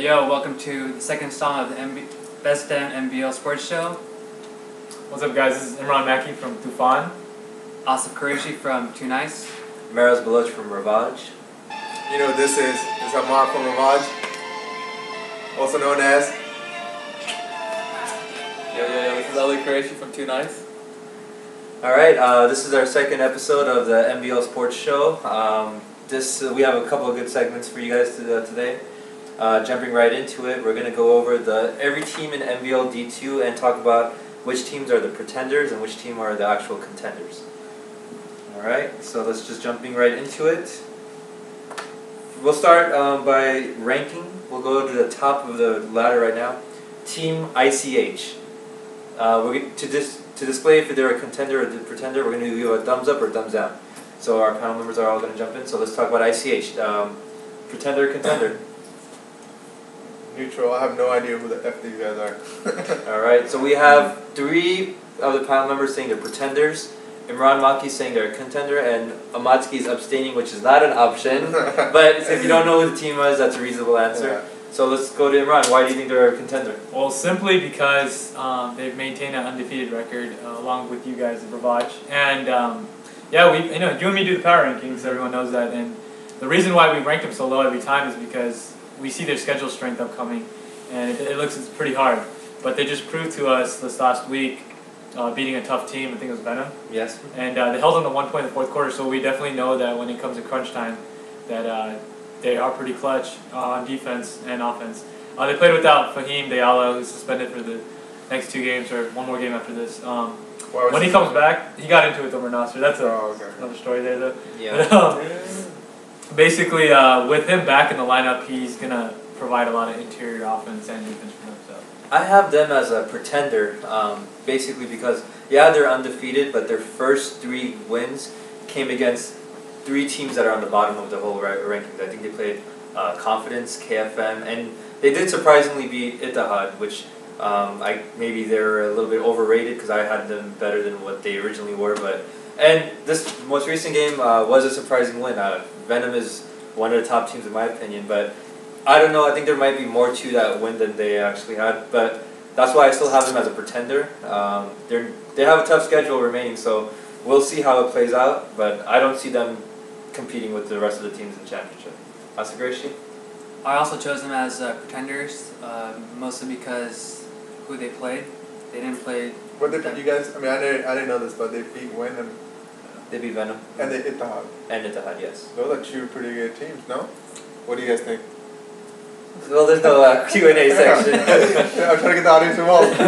Welcome to the second installment of the Best Damn MBL Sports Show. What's up, guys? This is Imran Maki from Tufan. Asif Qureshi from Too Nice. Maraz Baloch from Ravage. You know what this is Amar from Ravage, also known as... This is Ali Qureshi from Too Nice. Alright, this is our second episode of the MBL Sports Show. We have a couple of good segments for you guys today. Jumping right into it, we're going to go over every team in MBL D2 and talk about which teams are the pretenders and which team are the actual contenders. Alright, so let's just jumping right into it. We'll start by ranking. We'll go to the top of the ladder right now. Team ICH. To display if they're a contender or a pretender, we're going to give a thumbs up or thumbs down. So our panel members are all going to jump in. So let's talk about ICH. Pretender, contender. Neutral. I have no idea who the F these guys are. Alright, so we have three of the panel members saying they're pretenders. Imran Maki saying they're a contender, and Amatsky is abstaining, which is not an option. But if you don't know who the team is, that's a reasonable answer. Yeah. So let's go to Imran. Why do you think they're a contender? Well, simply because they've maintained an undefeated record along with you guys at Ravage. And you and me do the power rankings, everyone knows that. And the reason why we rank them so low every time is because we see their schedule strength upcoming, and it looks pretty hard. But they just proved to us this last week, beating a tough team, I think it was Venom. Yes. And they held them to 1 point in the fourth quarter, so we definitely know that when it comes to crunch time, that they are pretty clutch on defense and offense. They played without Fahim Diallo, who's suspended for the next 2 games, or one more game after this. When he comes back, he got into it with Omer Nasser. That's another story there, though. Yeah. But, basically, with him back in the lineup, he's going to provide a lot of interior offense and defense for himself. I have them as a pretender, basically because, they're undefeated, but their first 3 wins came against 3 teams that are on the bottom of the whole rankings. I think they played Confidence, KFM, and they did surprisingly beat Ittihad, which maybe they're a little bit overrated because I had them better than what they originally were. And this most recent game was a surprising win. Venom is one of the top teams in my opinion, but I don't know. I think there might be more to that win than they actually had, but that's why I still have them as a pretender. They have a tough schedule remaining, so we'll see how it plays out, but I don't see them competing with the rest of the teams in the championship. Asagreshi? I also chose them as pretenders, mostly because who they played. They didn't play... What did you guys... I didn't know this, but they beat Wyndham. They beat Venom. And they Ittihad. And Ittihad, yes. Those are 2 pretty good teams, no? What do you guys think? Well, there's no Q&A section. I'm trying to get the audience involved.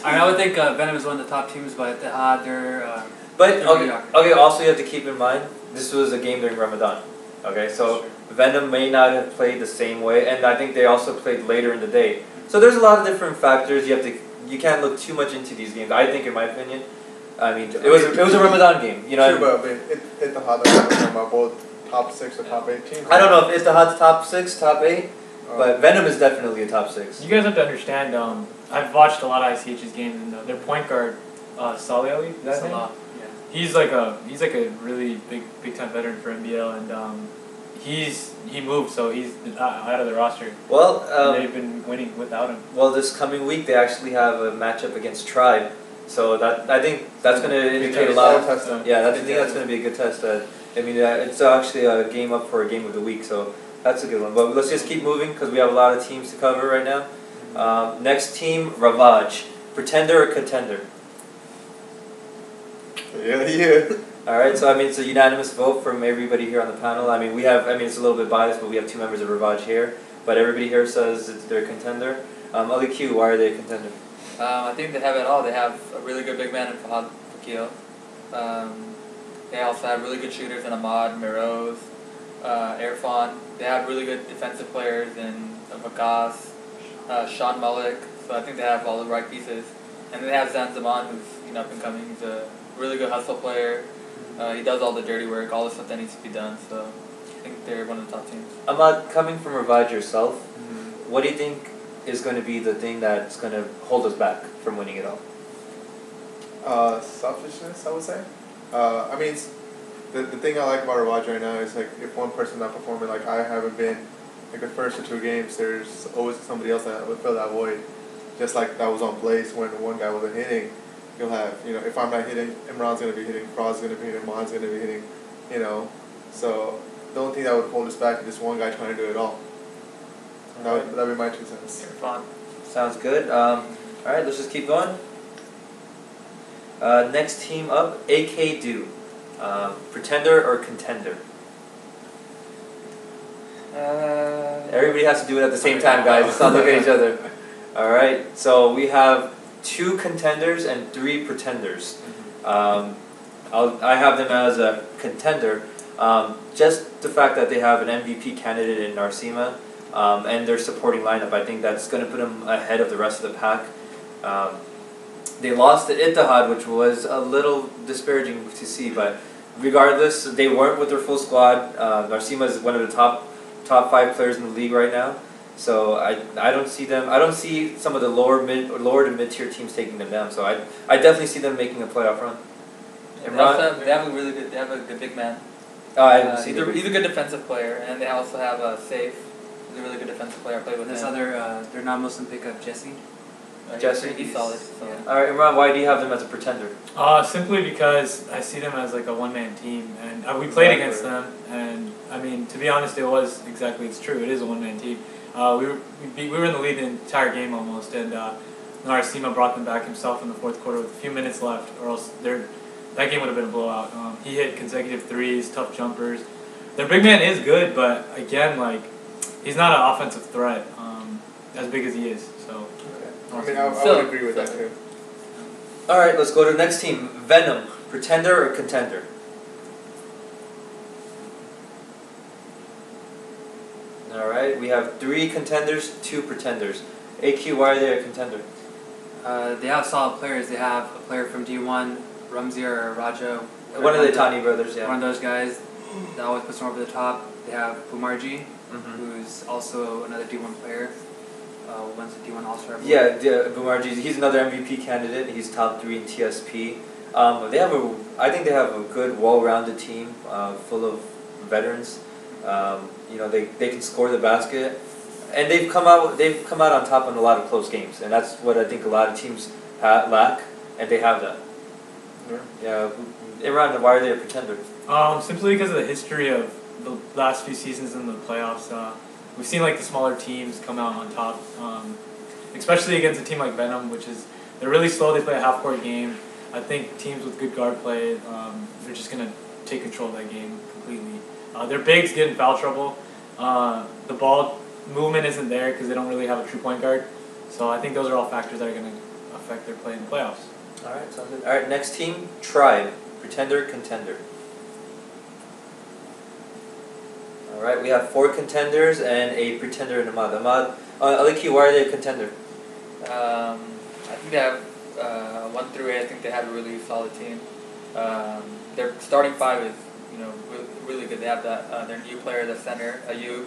I would think Venom is one of the top teams, but Ittihad, they're... Okay, also you have to keep in mind, this was a game during Ramadan. Okay, so Venom may not have played the same way, and I think they also played later in the day. So there's a lot of different factors. You can't look too much into these games. I think, in my opinion, it was a Ramadan game. You know. True, but Ittihad about both top 6 or top 8 teams. I don't know if Ittihad's top 6, top 8, but Venom is definitely a top 6. You guys have to understand. I've watched a lot of ICH's games, and their point guard, Salih Ali, is that his name? He's like a really big time veteran for MBL, and he moved, so he's out of the roster. Well, they've been winning without him. Well, this coming week they actually have a matchup against Tribe, so I think that's going to indicate a lot. I think that's going to be a good test. It's actually a game up for a game of the week, so that's a good one. But let's just keep moving because we have a lot of teams to cover right now. Next team, Ravage, pretender or contender? Yeah. Alright, so it's a unanimous vote from everybody here on the panel. It's a little bit biased, but we have 2 members of Ravage here. But everybody here says they're a contender. Ali Q, why are they a contender? I think they have it all. They have a really good big man in Fahad Fakil. They also have really good shooters in Ahmad, Miroz, Irfan. They have really good defensive players in Vakas, Sean Malik. So I think they have all the right pieces. And then they have Zan Zaman, who's up and coming. He's a really good hustle player. He does all the dirty work, all the stuff that needs to be done. So I think they're one of the top teams. Ahmad, coming from Ravage yourself, what do you think is going to be the thing that's going to hold us back from winning it all? Selfishness, I would say. The thing I like about Ravage right now is like if one person's not performing, like I haven't been like the first or two games, there's always somebody else that would fill that void. Just like that was on Blaze when one guy wasn't hitting, you'll have, if I'm not hitting, Imran's going to be hitting, Farad's going to be hitting, Mohan's going to be hitting, So the only thing that would hold us back is just one guy trying to do it all. That'd be my 2 cents. Fun. Sounds good. Alright, let's just keep going. Next team up, AK Do. Pretender or contender? Everybody has to do it at the same time, guys. Let's not look at each other. Alright, so we have 2 contenders and 3 pretenders. I have them as a contender. Just the fact that they have an MVP candidate in Narsima and their supporting lineup, I think that's going to put them ahead of the rest of the pack. They lost to Ittihad, which was a little disparaging to see, but regardless, they weren't with their full squad. Narsima is one of the top 5 players in the league right now, so I don't see them. I don't see some of the lower to mid tier teams taking them down. So I definitely see them making a playoff run. They have a good big man. He's a good defensive player, and they also have a Safe. He's a really good defensive player. I played with This him. their non-Muslim pickup, Jesse. Jesse? He's solid. Yeah. Alright, Imran, why do you have them as a pretender? Simply because I see them as like a one-man team, and we played against them, and I mean, to be honest, it's true, it is a one-man team. We were in the lead the entire game almost, and Narsima brought them back himself in the 4th quarter with a few minutes left, or else that game would have been a blowout. He hit consecutive threes, tough jumpers. Their big man is good, but again, like, he's not an offensive threat as big as he is. So. I would agree with that too. Alright, let's go to the next team. Venom, pretender or contender? Alright, we have 3 contenders, 2 pretenders. AQ, why are they a contender? They have solid players. They have a player from D1, Ramzi or Raja. One of the Tani brothers, yeah. One of those guys that always puts them over the top. They have Pumarji, who's also another D1 player. Went to D1 All-Star. Yeah, Bumarji, he's another MVP candidate. He's top 3 in TSP. I think they have a good, well-rounded team, full of veterans. They can score the basket, and they've come out on top in a lot of close games, and that's what I think a lot of teams lack, and they have that. Yeah, Imran, why are they a pretender? Simply because of the history of the last few seasons in the playoffs. We've seen like the smaller teams come out on top, especially against a team like Venom, they're really slow. They play a half-court game. I think teams with good guard play, they're just gonna take control of that game completely. Their bigs get in foul trouble. The ball movement isn't there because they don't really have a true point guard. So I think those are all factors that are gonna affect their play in the playoffs. All right, sounds good. All right, next team, Tribe, pretender, contender. Alright, we have 4 contenders and a pretender in Ahmad. Ahmad, Aliki, why are they a contender? I think they have 1 through 8. I think they have a really solid team. Their starting 5 is really good. They have their new player, the center, Ayub.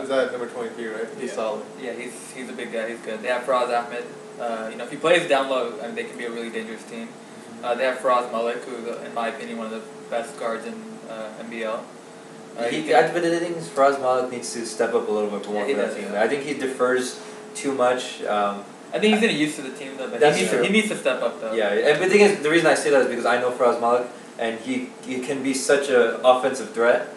Is that number 23, right? He's solid. Yeah, he's a big guy. He's good. They have Faraz Ahmed. If he plays down low, they can be a really dangerous team. They have Faraz Malik, who's in my opinion one of the best guards in MBL. But the thing is, Faraz Malik needs to step up a little bit more for that team. I think he defers too much. I think he's getting used to the team though, but he needs to step up though. Yeah, and the thing is, the reason I say that is because I know Faraz Malik, and he can be such an offensive threat,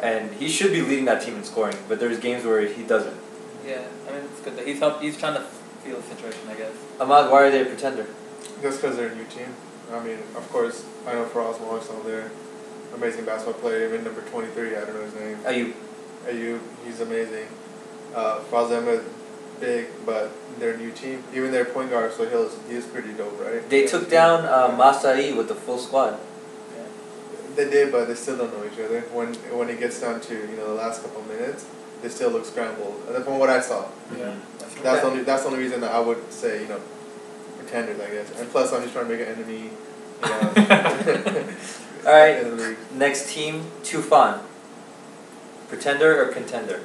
and he should be leading that team in scoring. But there's games where he doesn't. Yeah, it's good that he's trying to feel the situation, I guess. Ahmad, why are they a pretender? Just because they're a new team. Of course, I know Faraz Malik's on there. Amazing basketball player. Even number 23, I don't know his name. Ayub, he's amazing. Faraz Ahmed, big, but they're a new team. Even their point guard, so he's pretty dope, right? They took down Masai with the full squad. Yeah. They did, but they still don't know each other. When it gets down to the last couple minutes, they still look scrambled. From what I saw. Yeah. That's the only reason that I would say pretenders, I guess. And plus, I'm just trying to make an enemy. All right, next team, Tufan. Pretender or contender?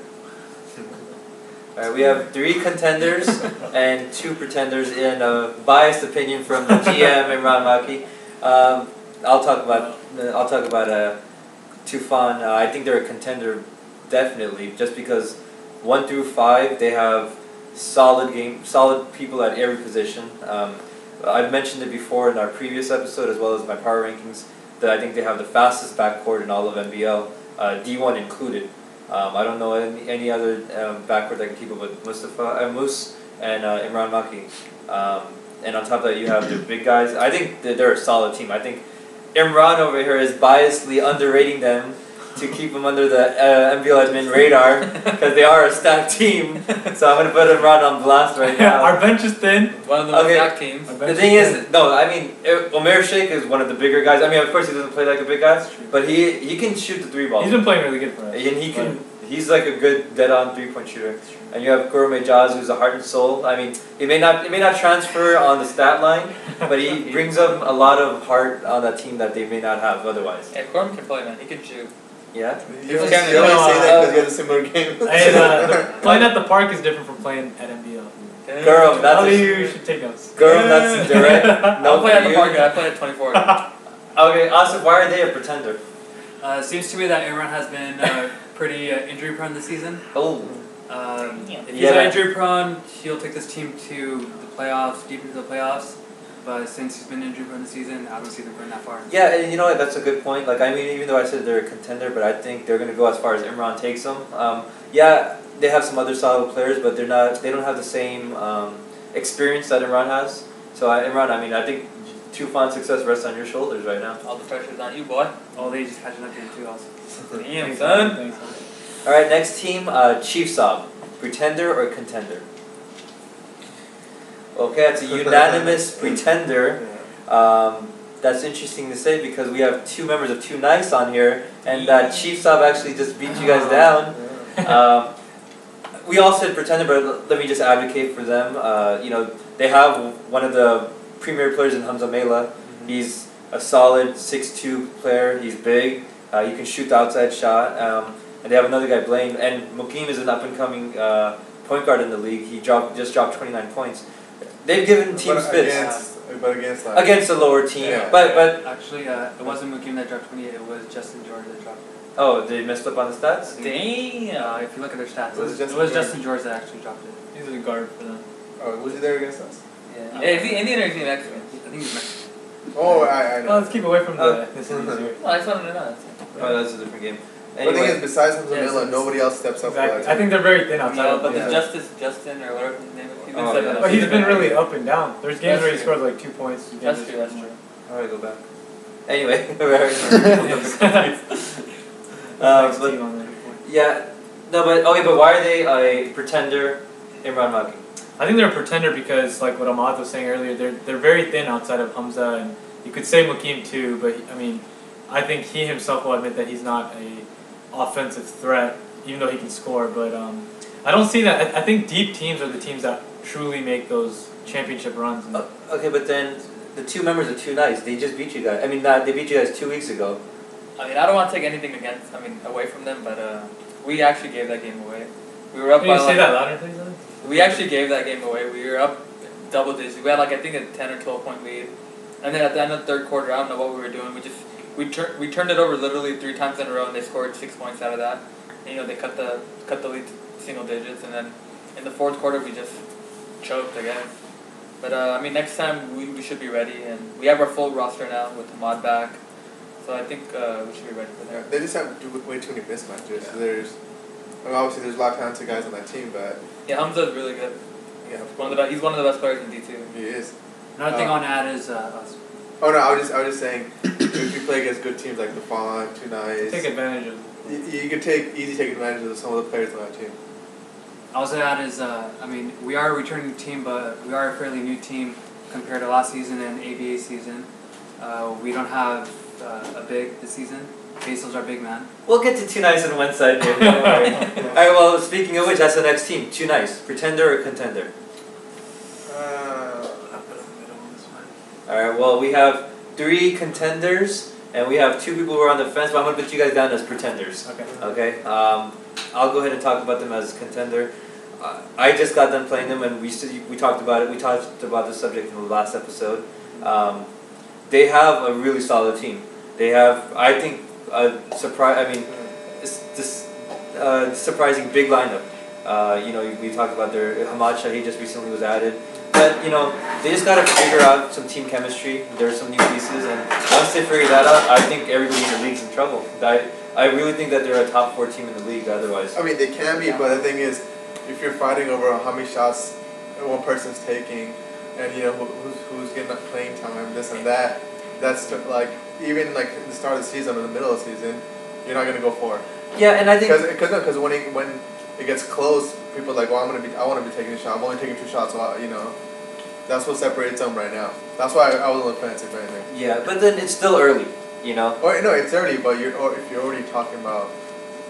All right, we have 3 contenders and 2 pretenders in a biased opinion from the GM Imran Maki. I'll talk about Tufan. I think they're a contender, definitely, just because 1 through 5, they have solid people at every position. I've mentioned it before in our previous episode as well as my power rankings that I think they have the fastest backcourt in all of MBL, D1 included. I don't know any other backcourt that can keep up with Moose and Imran Maki. And on top of that, you have the big guys. I think that they're a solid team. I think Imran over here is biasly underrating them to keep them under the MBL admin radar because they are a stacked team. So I'm going to put Imran on blast right now. Our bench is thin. One of the most stacked teams. The thing is, no, I mean, Omer Sheikh is one of the bigger guys. I mean, of course he doesn't play like a big guy, but he can shoot the 3 ball. He's been playing really good for us. And he's like a good dead-on 3-point shooter. And you have Gurme Jaz, who's a heart and soul. I mean, he may not transfer on the stat line, but he brings up a lot of heart on that team that they may not have otherwise. Yeah, Corbin can play, man. He can shoot. Yeah? You don't say that because you had a similar game. Playing at the park is different from playing at MBL. Girl, you should take notes. Girl, that's direct. No, I play at the park. I play at 24. Okay, Asif, why are they a pretender? It seems to me that Imran has been pretty injury prone this season. Oh. If he's not injury prone, he'll take this team to the playoffs, deep into the playoffs. But since he's been injury prone this season, I don't see them going that far. Yeah, and you know what? That's a good point. Like, I mean, even though I said they're a contender, but I think they're going to go as far as Imran takes them. Yeah, they have some other solid players, but they don't have the same experience that Imran has. So Imran, I mean, I think Tufan's success rests on your shoulders right now. All the pressure's on you, boy. Oh, they just catching up to you too, also. Damn, son. Thanks. All right, next team, Chief Sob, pretender or contender? Okay, it's a unanimous pretender. That's interesting to say because we have 2 members of Too Nice on here, and Chief Sob actually just beat you guys down. We all said pretender, but let me just advocate for them. You know, they have one of the premier players in Hamza Mela. He's a solid 6'2" player. He's big. He can shoot the outside shot. And they have another guy, Blaine. And Mukim is an up-and-coming point guard in the league. He just dropped 29 points. They've given teams fits. Against a lower team. Yeah. But Actually, it wasn't Mukim that dropped 28. It was Justin George that dropped it. oh, they messed up on the stats? Damn. If you look at their stats, Was it it was Justin George that actually dropped it. He's a guard for them. Oh, was he there against us? Yeah, is he Indian or is he Mexican? I think he's Mexican. Oh, I know. Well, let's keep away from the. This is easier. Well, I just wanted to know. Oh, that's a different game. The thing is, Anyway, besides Hamza Yes, Mela, it's- nobody else steps up Exactly. for that I think they're very thin outside. No, of but the- the Justin or whatever his name is, he's been Oh, stepping yeah. up. But he's been really up and down. There's games That's where he true. scores like 2 points. That's true, that's true. alright, go back. Anyway, but yeah, no, but okay, but why are they a pretender, Imran Maki? I think they're a pretender because, like what Ahmad was saying earlier, they're very thin outside of Hamza, and you could say Mukim too. But I mean, I think he himself will admit that he's not a offensive threat, even though he can score. But I don't see that. I think deep teams are the teams that truly make those championship runs. Okay, but then the 2 members of Too Nice, they just beat you guys. I mean, they beat you guys 2 weeks ago. I mean, I don't want to take anything away from them, but we actually gave that game away. We were up Can you by say that louder, please? We actually gave that game away. We were up double digits. We had I think a 10 or 12 point lead, and then at the end of the 3rd quarter, I don't know what we were doing. We turned it over literally 3 times in a row, and they scored 6 points out of that. And, they cut the lead to single digits, and then in the 4th quarter we just choked again. But I mean, next time we should be ready, and we have our full roster now with Ahmad back, so I think we should be ready for that. They just have way too many mismatches. Yeah. There's, obviously, there's a lot of talented guys on that team, but Yeah, Hamza is really good. yeah, He's one of the best players in D2. he is. Another thing on add is us. Oh no, I was just saying, if you play against good teams like the Fawn, Too Nice, Take advantage of. you could take advantage of some of the players on that team. Also add is, I mean, we are a returning team, but we are a fairly new team compared to last season and ABA season. We don't have a big this season. Basil's our big man. We'll get to Too Nice on one side here. Don't worry. Alright, well, speaking of which, that's the next team. Too Nice. Pretender or contender? Alright, well, we have 3 contenders, and we have 2 people who are on the fence, but I'm going to put you guys down as pretenders. Okay. Okay? I'll go ahead and talk about them as contender. I just got done playing them, and we talked about it. We talked about this subject in the last episode. They have a really solid team. They have, I think, surprising big lineup. We talked about their Hamad Shahi just recently was added. But, they just got to figure out some team chemistry. There's some new pieces, and once they figure that out, I think everybody in the league's in trouble. I really think that they're a top 4 team in the league otherwise. I mean, they can be, but the thing is, if you're fighting over how many shots one person's taking, and who's getting up playing time, this and that, that's like even like in the start of the season or the middle of the season, you're not gonna go for it. Yeah, and I think because when it gets close, people are like, well, I want to be taking a shot. I'm only taking 2 shots, so that's what separates them right now. That's why I was on the fence, if anything. Yeah, but then it's still early, Or no, it's early, but if you're already talking about,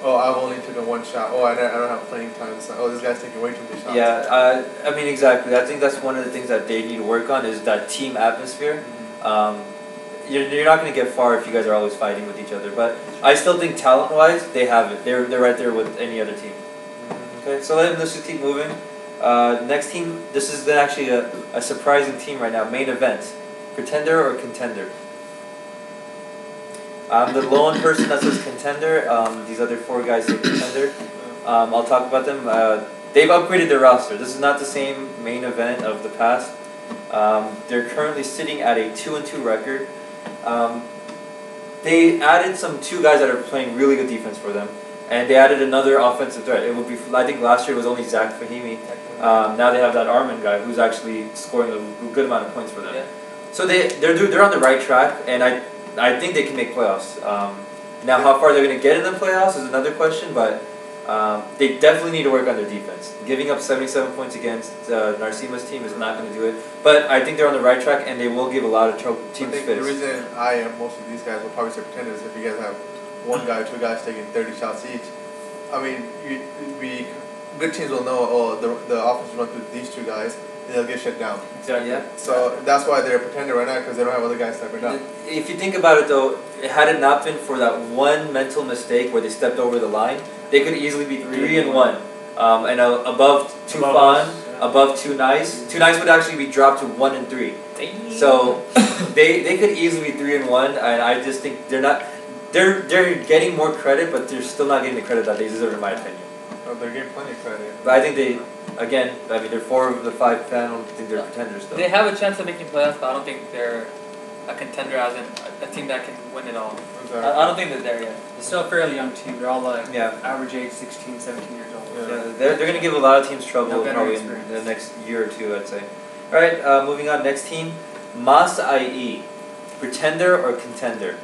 oh, I've only taken 1 shot. Oh, I don't have playing time. So, oh, this guy's taking way too many shots. Yeah, I mean exactly. I think that's one of the things that they need to work on is that team atmosphere. You're not going to get far if you guys are always fighting with each other. But I still think talent-wise, they have it. They're right there with any other team. Okay, so let's just keep moving. Next team, this is actually a surprising team right now. Main event, pretender or contender? I'm the lone person that says contender. These other 4 guys say contender. I'll talk about them. They've upgraded their roster. This is not the same main event of the past. They're currently sitting at a 2-2 record. They added 2 guys that are playing really good defense for them, and they added another offensive threat. It would be, I think last year it was only Zach Fahimi. Now they have that Armin guy who's actually scoring a good amount of points for them. Yeah. So they're on the right track, and I think they can make playoffs. Now how far they're going to get in the playoffs is another question, but they definitely need to work on their defense. Giving up 77 points against Narcima's team is not going to do it. But I think they're on the right track, and they will give a lot of teams fits. The reason I am most of these guys will probably say pretenders if you guys have 1 guy or 2 guys taking 30 shots each. I mean, good teams will know, oh, the offense will run through these 2 guys, and they'll get shut down. Exactly. Yeah. So that's why they're a pretender right now, because they don't have other guys stepping down. If you think about it, though, had it not been for that one mental mistake where they stepped over the line, they could easily be 3-1, and above 2 Fawn, above 2 Nice. 2 Nice would actually be dropped to 1-3. So they could easily be 3-1, and I just think they're not. They're getting more credit, but they're still not getting the credit that they deserve, in my opinion. Oh, they're getting plenty of credit. But I think they're 4 of the 5. I don't think they're pretenders though. They have a chance of making playoffs, but I don't think they're a contender as in a team that can win it all. Exactly. I don't think they're there yet. They're still a fairly young team. They're all like Yeah. average age 16, 17 years old. Yeah. Yeah, they're going to give a lot of teams trouble No better probably in experience. the next year or 2, I'd say. All right, moving on. Next team, Mas IE, pretender or contender?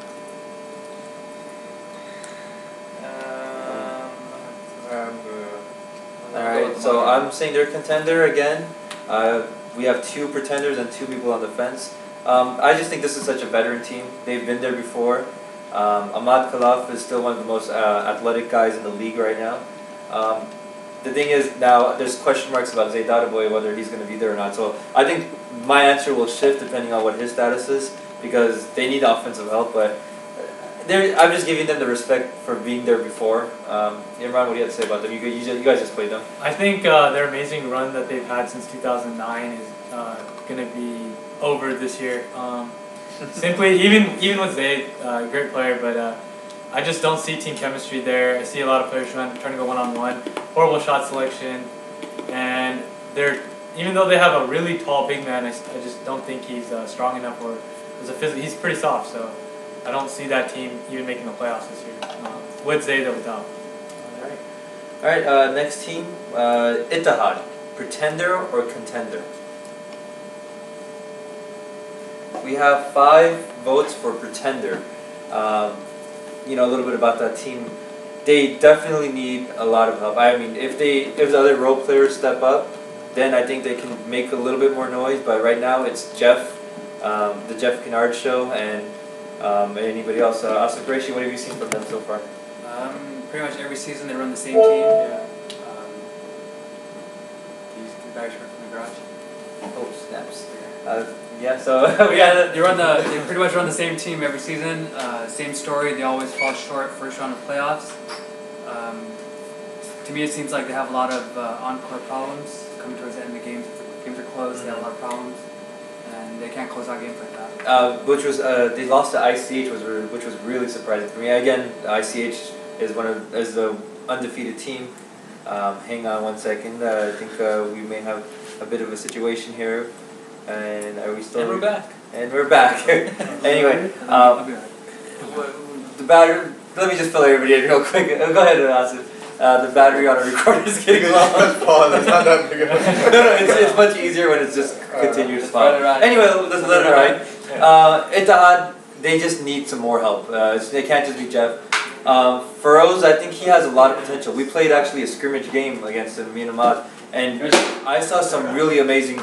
All right, so I'm saying they're contender again. We have 2 pretenders and 2 people on the fence. I just think this is such a veteran team. They've been there before. Ahmad Khalaf is still one of the most athletic guys in the league right now. The thing is, now there's question marks about Zayd Dadaboy, whether he's going to be there or not. So I think my answer will shift depending on what his status is, because they need offensive help. But I'm just giving them the respect for being there before. Imran, what do you have to say about them? You guys just played them. I think their amazing run that they've had since 2009 is going to be over this year. Simply, even with Zayd, great player, but I just don't see team chemistry there. I see a lot of players trying to go one-on-one. Horrible shot selection, and even though they have a really tall big man, I just don't think he's strong enough, or he's pretty soft. So I don't see that team even making the playoffs this year. With Zayd or without. All right. Next team, Ittihad, pretender or contender? We have 5 votes for pretender. A little bit about that team. They definitely need a lot of help. I mean, if the other role players step up, then I think they can make a little bit more noise. But right now, it's Jeff, the Jeff Kennard show, and anybody else. Asif Qureshi, what have you seen from them so far? Pretty much every season they run the same team. Yeah. These bags from the garage. Oh, snaps. So They pretty much run the same team every season. Same story. They always fall short first round of playoffs. To me, it seems like they have a lot of on-court problems coming towards the end of the games. If the games are close, they have a lot of problems, and they can't close out games like that. Which was they lost to ICH, which was really surprising for me. Again, ICH is the undefeated team. Hang on one second. I think we may have a bit of a situation here. And are we still? And we're back. And we're back. Anyway, I'll be right. the battery. Let me just fill everybody in real quick. Go ahead, Asif. The battery on a recorder is getting low. Paul, it's not that big of a No, it's much easier when it's just continuous Just file. let it ride. Anyway, let's let it ride. Ittihad, they just need some more help. They can't just be Jeff. Feroz, I think he has a lot of potential. We played actually a scrimmage game against him, me and Ahmad, and I saw some really amazing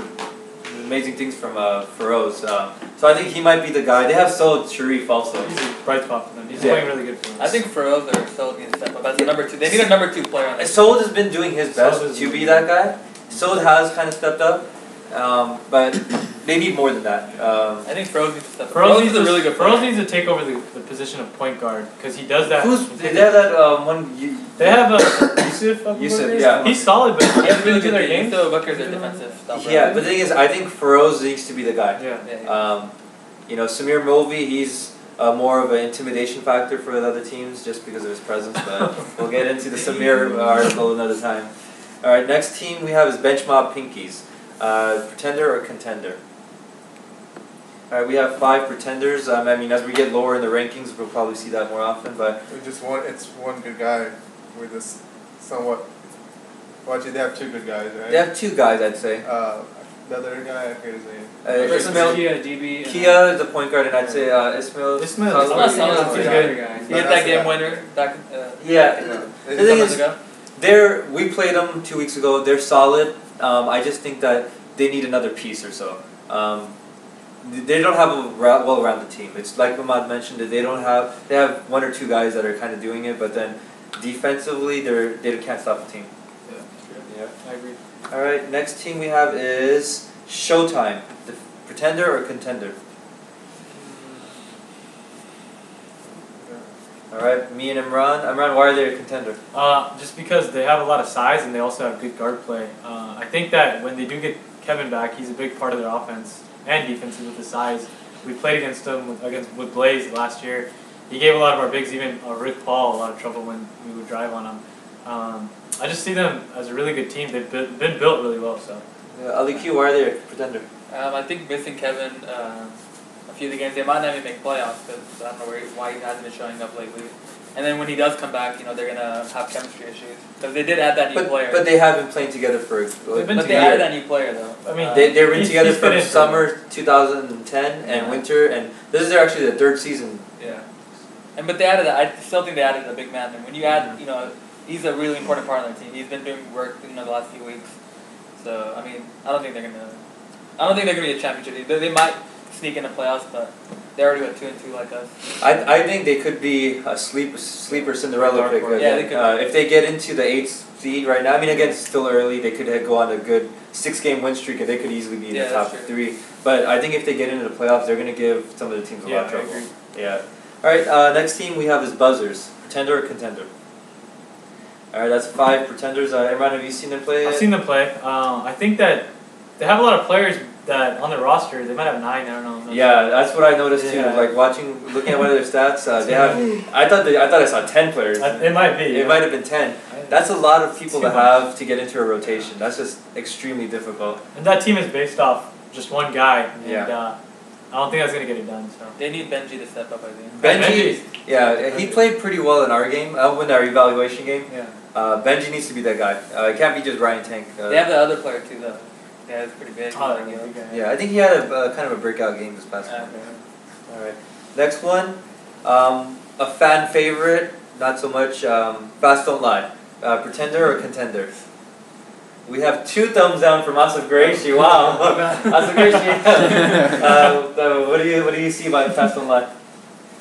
things from Feroz. So I think he might be the guy. They have Saud Sharif also. He's a bright spot for them. He's Yeah. playing really good for them. I think Feroz or Sold needs to step up as a number 2. They need a number 2 player on this. Saud has been doing his best Saud is to be really that guy. Saud has kind of stepped up, but they need more than that. I think Feroz needs to step up. Feroz Feroz is a really good Feroz player. needs to take over the position of point guard because he does that. They have that one. They have Yusuf. I believe Yusuf, it is. yeah. He's solid, but He has really into good their games. games. So Booker's their defensive stopper. Yeah, but the thing is, I think Feroz needs to be the guy. Yeah. Yeah. Samir Mulvey, he's more of an intimidation factor for the other teams just because of his presence, but we'll get into the Samir article another time. Alright, next team we have is Bench Mob Pinkies. Pretender or contender? Alright, we have 5 pretenders. I mean, as we get lower in the rankings, we'll probably see that more often, but It's one good guy with this somewhat. Well, actually, they have 2 good guys, right? they have 2 guys, I'd say. The other guy, I forget his name. First Ismail, one's Kia, DB. and Kia is the point guard, and I'd say Ismail. Ismail. I'm not saying Salah's he's the good. other guy. He hit that game winner back Yeah, They the thing just- is, we played them 2 weeks ago. They're solid. I just think that they need another piece or so. They don't have a well-rounded team. It's like Ahmad mentioned that they have 1 or 2 guys that are kind of doing it, but then defensively they can't stop the team. Yeah. I agree. All right. Next team we have is Showtime. The pretender or contender? All right. Me and Imran. Imran, why are they a contender? Just because they have a lot of size and they also have good guard play. I think that when they do get Kevin back, he's a big part of their offense and defense with his size. We played against him with Blaze last year. He gave a lot of our bigs, even Rick Paul, a lot of trouble when we would drive on him. I just see them as a really good team. They've been built really well. So Ali Q, why are they a pretender? I think missing Kevin a few of the games, they might not even make playoffs because I don't know why he hasn't been showing up lately. And then when he does come back, they're going to have chemistry issues. Because they did add that new player. But they have been playing together for. been But they added that new player though. I mean, They've been He's together fit from in. summer 2010 and Yeah. winter, and this is actually their 3rd season. Yeah. But they added that. I still think they added a big man. And when you add, he's a really important part of their team. He's been doing work, the last few weeks. So I mean, I don't think they're gonna be a championship team. They might sneak into playoffs, but they already went 2-2 like us. I think they could be a sleeper Cinderella Dark pick. horse. Yeah, they could. If they get into the 8th seed right now, I mean, again, it's still early. They could go on a good 6-game win streak, and they could easily be in Yeah, the top that's true. 3. But I think if they get into the playoffs, they're going to give some of the teams a lot of I trouble. agree. Yeah. All right. Next team we have is Buzzers. Pretender or contender? All right. That's 5 pretenders. Imran, have you seen them play? I've seen them play. I think that they have a lot of players that on their roster. They might have 9. I don't know. Yeah, that's what I noticed too. Yeah. Like looking at one of their stats, they have. I thought I saw 10 players. It might be. It might have been 10. That's a lot of people to have to get into a rotation. That's just extremely difficult. And that team is based off just one guy. And, Yeah. I don't think that's gonna get it done. So. They need Benji to step up, I think. Benji, yeah, he played pretty well in our game, in our evaluation game. Yeah. Benji needs to be that guy. It can't be just Ryan Tank. They have the other player too, though. Yeah, it's pretty big. Oh, yeah, big guy. Yeah, I think he had a kind of a breakout game this past one. Okay. All right. Next one, a fan favorite, not so much. Fast Don't Lie. Pretender or contender? We have 2 thumbs down from Asif Qureshi. Wow, Asif Qureshi. What do you see about Fast Don't Lie?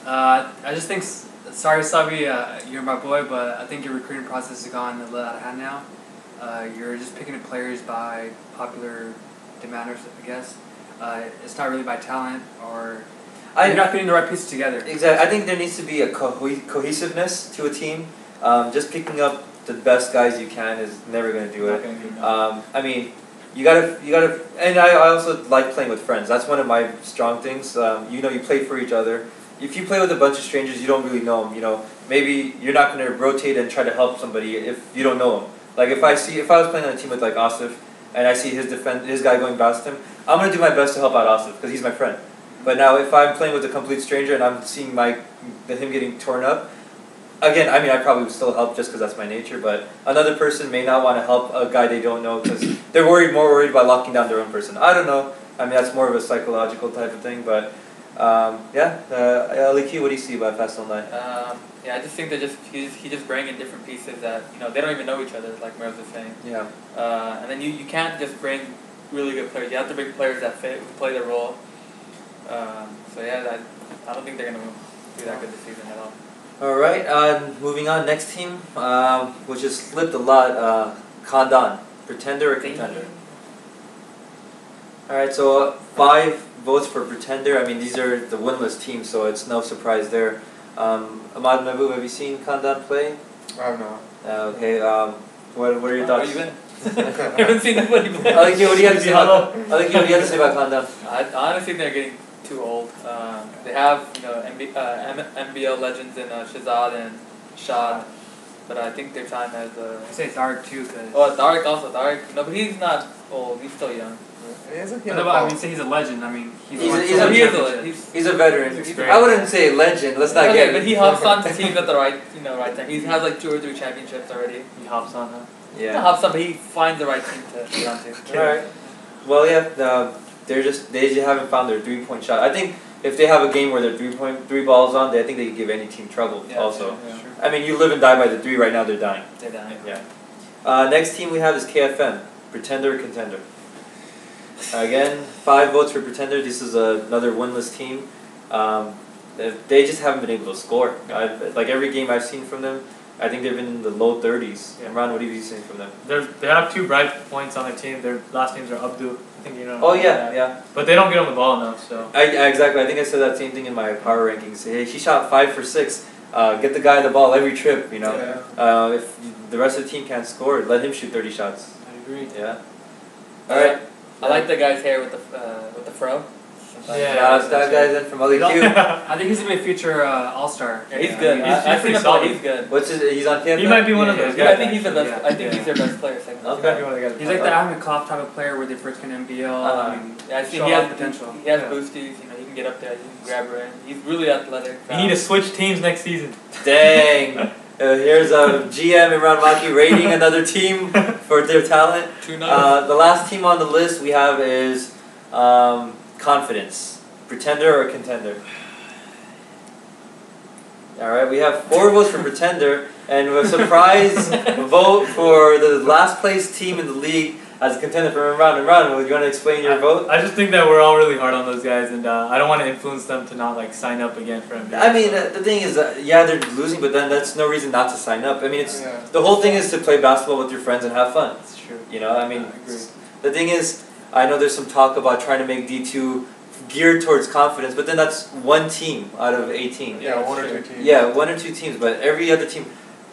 I just think, sorry Sabi, you're my boy, but I think your recruiting process has gone a little out of hand now. You're just picking up players by popular demanders, I guess. It's not really by talent or you're not putting the right pieces together. Exactly. I think there needs to be a cohesiveness to a team. Just picking up the best guys you can is never going to do Not it. gonna get it done. I mean, you gotta, and I also like playing with friends. That's one of my strong things. You play for each other. If you play with a bunch of strangers, you don't really know them. Maybe you're not going to rotate and try to help somebody if you don't know them. Like if I was playing on a team with like Asif, and I see his guy going past him, I'm gonna do my best to help out Asif because he's my friend. But now if I'm playing with a complete stranger and I'm seeing him getting torn up, again, I mean I probably would still help just because that's my nature. But another person may not want to help a guy they don't know because they're more worried about locking down their own person. I don't know. I mean that's more of a psychological type of thing, but. LQ, what do you see about Fast Online? Yeah, I just think he just bring in different pieces that they don't even know each other, like Meryl was saying. Yeah. And then you can't just bring really good players. You have to bring players that fit, who play their role. So yeah, I don't think they're gonna do that good this season at all. All right. Moving on. Next team, which has slipped a lot. Kandan, pretender or contender? All right. So 5 votes for pretender. I mean, these are the winless teams, so it's no surprise there. Ahmad Mehboob, have you seen Kandan play? I have not. Okay. What are your thoughts? Where you been? You haven't seen anybody play. LQ, what do you have to say about Kandan? I honestly think they're getting too old. They have MBL legends in Shazad and Shad, but I think their time as I say Tariq too, cause. Oh, Tariq. No, but he's not old. He's still young. I mean, say he's a legend. I mean, he's a veteran. He's I wouldn't say legend. Let's not get. But he hops on to teams at the right time. He has like 2 or 3 championships already. He hops on, huh? Yeah. Not hops on, but he finds the right team to get onto. All right. Well, yeah. They just haven't found their 3-point shot. I think if they have a game where they're 3 balls on, I think they could give any team trouble. Yeah, also. yeah. Sure. I mean, you live and die by the 3. Right now, they're dying. They're dying. Yeah. Next team we have is KFM, pretender or contender. Again, 5 votes for pretender. This is another winless team. They just haven't been able to score. Like every game I've seen from them, I think they've been in the low 30s. Yeah. Imran, what have you seen from them? They have 2 bright points on their team. Their last names are Abdul. I think you know. Oh yeah. But they don't get on the ball enough, so. Exactly. I think I said that same thing in my power rankings. Hey, he shot 5 for 6. Get the guy the ball every trip. If the rest of the team can't score, let him shoot 30 shots. I agree. Yeah. All right. I like the guy's hair with the fro. That guy's in from LQ. I think he's gonna be a future All-Star. Yeah, he's good. He's pretty solid. He's good. He's on KFM? He might be one of those guys. I think he's the best. I think he's their best player. Okay. He might be one of the guys. He's like the Ahmed Klopp type of player where they first can MBL. I mean, Yeah, I see. show He has potential. He has boosties. He can get up there. He can grab her in. He's really athletic. We need to switch teams next season. Dang. Here's a GM Imran Maki rating another team for their talent. The last team on the list we have is Confidence. Pretender or contender? Alright, we have 4 votes for pretender and a surprise vote for the last place team in the league as a contender for Imran. Imran, would you want to explain your vote? I just think that we're all really hard on those guys, and I don't want to influence them to not sign up again for MBL. I mean, the thing is, they're losing, but then that's no reason not to sign up. I mean, the whole thing is to play basketball with your friends and have fun. That's true. I mean, the thing is, I know there's some talk about trying to make D2 geared towards Confidence, but then that's 1 team out of 18. Yeah, 1 or 2 teams. Yeah, 1 or 2 teams, but every other team.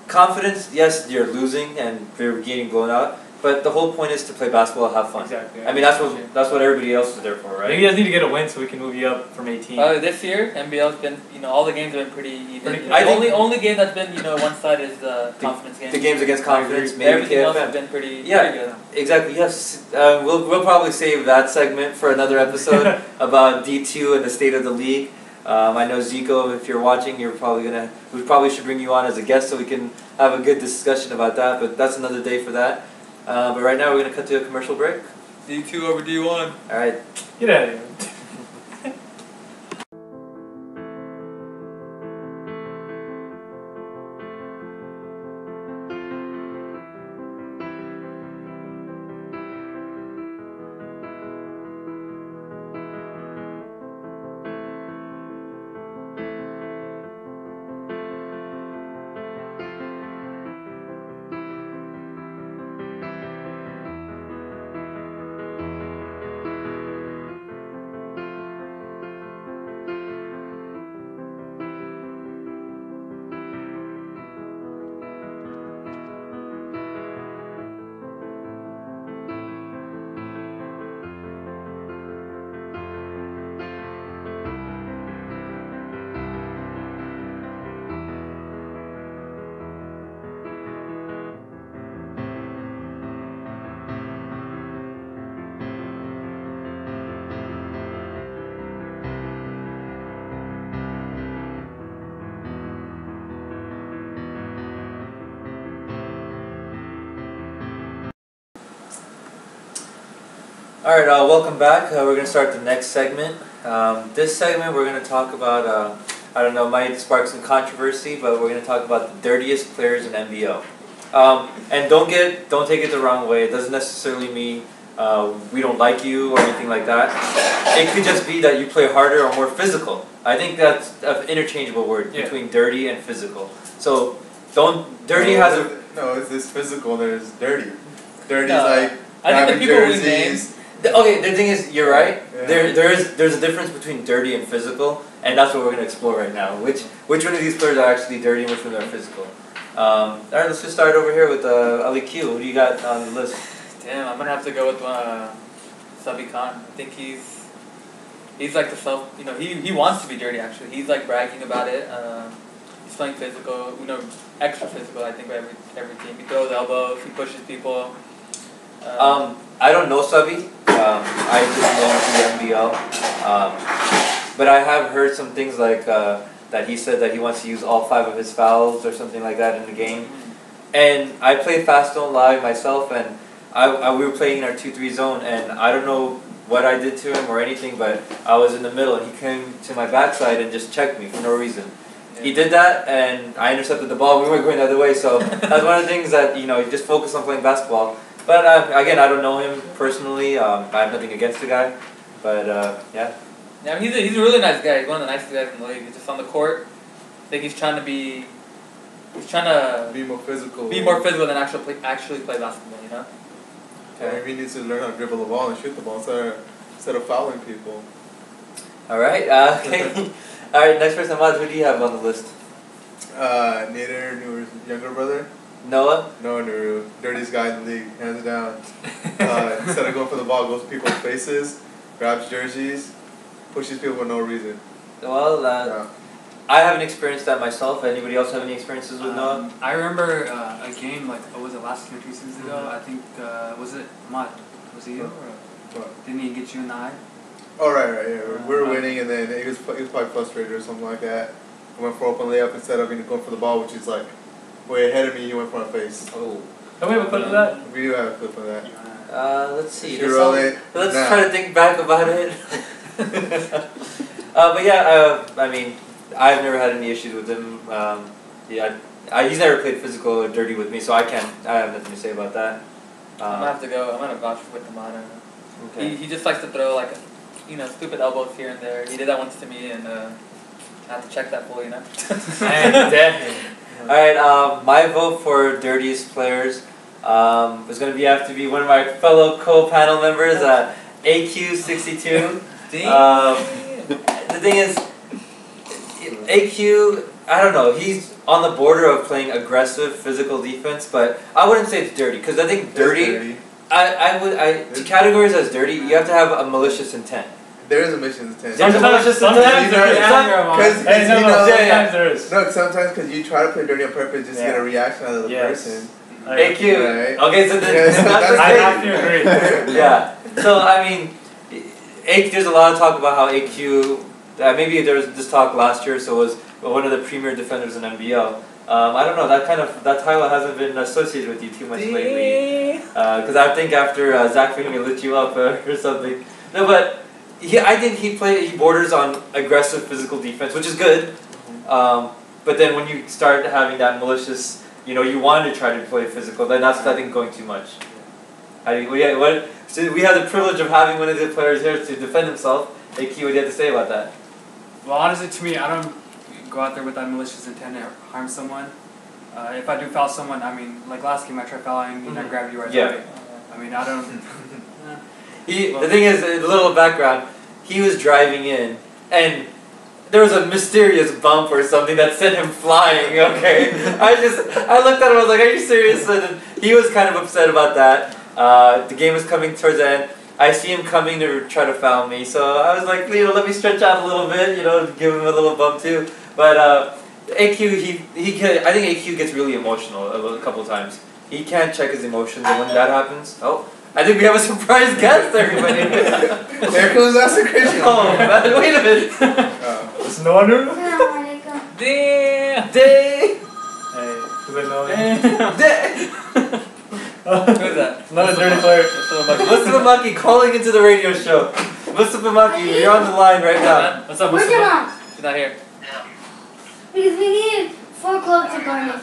Confidence, yes, you're losing and they're getting blown out, but the whole point is to play basketball and have fun. Exactly. I mean, that's what everybody else is there for, right? Maybe you guys need to get a win so we can move you up from 18. This year, MBL's been, all the games have been pretty even. I think the only game that's been, one side is the Confidence game. The games against Confidence, maybe Everything else has KFM. been pretty good. Exactly. Yes, we'll probably save that segment for another episode about D2 and the state of the league. I know Zico, if you're watching, we probably should bring you on as a guest so we can have a good discussion about that. But that's another day for that. But right now we're gonna cut to a commercial break. D2 over D1. All right. Get out of here. Alright, welcome back. We're going to start the next segment. This segment we're going to talk about, I don't know, might spark some controversy, but we're going to talk about the dirtiest players in MBL. And don't take it the wrong way. It doesn't necessarily mean we don't like you or anything like that. It could just be that you play harder or more physical. I think that's an interchangeable word between dirty and physical. So dirty has a... No, it's this physical, there's dirty. Dirty No, is like I think the grabbing people we jerseys. Okay, the thing is, you're right. Yeah. There's a difference between dirty and physical, and that's what we're gonna explore right now. Which one of these players are actually dirty and which ones are physical? Alright, let's just start over here with Ali Q. Who do you got on the list? Damn, I'm gonna have to go with Sabi Khan. I think he's like he wants to be dirty actually. He's like bragging about it. He's playing physical, extra physical. I think by every team. He throws elbows, he pushes people. I don't know Sabi. I just know him through the MBL. But I have heard some things like that he said that he wants to use all 5 of his fouls or something like that in the game. And I play Fast Don't Lie myself, and we were playing in our 2-3 zone, and I don't know what I did to him or anything, but I was in the middle, and he came to my backside and just checked me for no reason. Yeah. He did that, and I intercepted the ball. We weren't going the other way, so that's one of the things that you just focus on playing basketball. But again, I don't know him personally. I have nothing against the guy, but yeah. Yeah, I mean, he's a really nice guy. He's one of the nicest guys in the league. He's just on the court. I think he's trying to be more physical. Be more physical than actually play basketball. Okay. Maybe he needs to learn how to dribble the ball and shoot the ball instead of fouling people. All right. Okay. All right. Next person, Ahmad. Who do you have on the list? Nader Nur's younger brother. Noah? Noah Nuru, dirtiest guy in the league, hands down. Instead of going for the ball, goes to people's faces, grabs jerseys, pushes people for no reason. Well, I haven't experienced that myself. Anybody else have any experiences with Noah? I remember a game was it last 2 or 3 seasons ago? I think was it Ahmad? Was it you? Or didn't he get you in the eye? Oh right, yeah. We were winning, and then he was probably frustrated or something like that. He went for open layup instead of going for the ball, which is like way ahead of me. He went for my face. Oh. Can we have a clip of that? We do have a clip of that. Let's see. Let's try to think back about it. But yeah, I mean, I've never had any issues with him. He's never played physical or dirty with me, so I have nothing to say about that. I'm gonna have to go. I'm gonna vouch with him on it. Okay. He just likes to throw like, stupid elbows here and there. He did that once to me, and I have to check that fool, Alright, my vote for dirtiest players is going to have to be one of my fellow co-panel members, AQ62. The thing is, AQ, I don't know, he's on the border of playing aggressive physical defense, but I wouldn't say it's dirty, because I think dirty, to categorize as dirty, you have to have a malicious intent. There is a malicious intent. Sometimes there is. No, sometimes because you try to play dirty on purpose just to get a reaction out of the person. AQ. Right? Okay, so I have to agree. Yeah. So I mean, there's a lot of talk about how AQ. Maybe there was this talk last year, so it was one of the premier defenders in MBL. I don't know. That title hasn't been associated with you too much lately. Because I think after Zach Fahmy lit you up or something. No, but. I think he borders on aggressive physical defense, which is good. But then when you start having that malicious, you want to try to play physical, then that's I think going too much. So we have the privilege of having one of the players here to defend himself. AQ, what do you have to say about that? Well, honestly, to me, I don't go out there with that malicious intent to harm someone. If I do foul someone, I mean, like last game, I tried fouling and I grabbed you right away. I mean, I don't. The thing is, a little background, he was driving in, and there was a mysterious bump or something that sent him flying, okay? I looked at him, I was like, are you serious? And he was kind of upset about that. The game was coming towards the end. I see him coming to try to foul me, so I was like, let me stretch out a little bit, give him a little bump too. But AQ, I think AQ gets really emotional a couple times. He can't check his emotions, and when that happens, I think we have a surprise guest, everybody. There comes Master Christian. Oh, man, wait a minute. It's no wonder. Damn. Day. Hey, do they know him? Who is that? Another dirty player. Mustafa Maki calling into the radio show. Mustafa Maki, you're on the line right now. What's up, Where's your Mustafa? mom? She's not here. Because we need 4 cloves of garlic.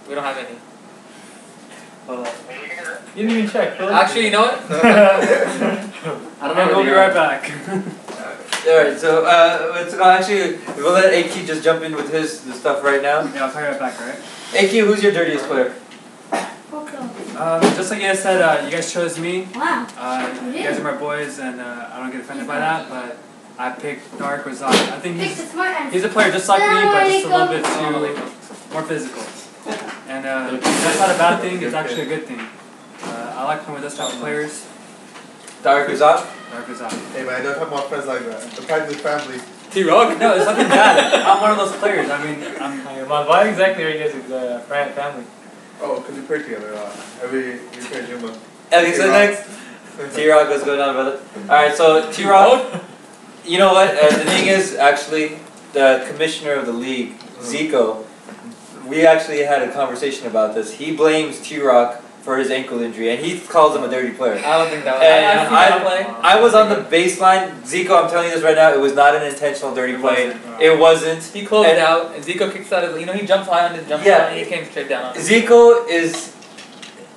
We don't have any. Hold on. You didn't even check. Actually, you know what? I don't know. We'll be right back. Alright, so actually, we'll let Aki just jump in with the stuff right now. Yeah, I'll call you right back, alright? Aki, who's your dirtiest player? 4 cloves. Just like you guys said, you guys chose me. Wow. You guys are my boys, and I don't get offended by that, but I picked Dark Razak. I think Pick the smart answer. he's a player just like me, but just a little bit too more physical. And that's not a bad thing, it's actually a good thing. I like playing with this type of players. Dark Razak? Dark Razak. Hey man, don't talk about friends like that. The practice family. T-Rock? No, it's nothing bad. I'm one of those players. I mean, Why exactly are you guys family? Oh, because we pray together. We pray Juma. Okay, so next, T-Rock, what's going on, brother? Alright, so T-Rock, you know what, the thing is, actually, the commissioner of the league, Zico, we actually had a conversation about this. He blames T-Rock for his ankle injury, and he calls him a dirty player. I don't think that was. And I've seen that play. I was on the baseline. Zico, I'm telling you this right now, it was not an intentional dirty play. It wasn't. He closed it out, and Zico kicks out of. He jumped high on his jump shot, and he came straight down on it. Zico is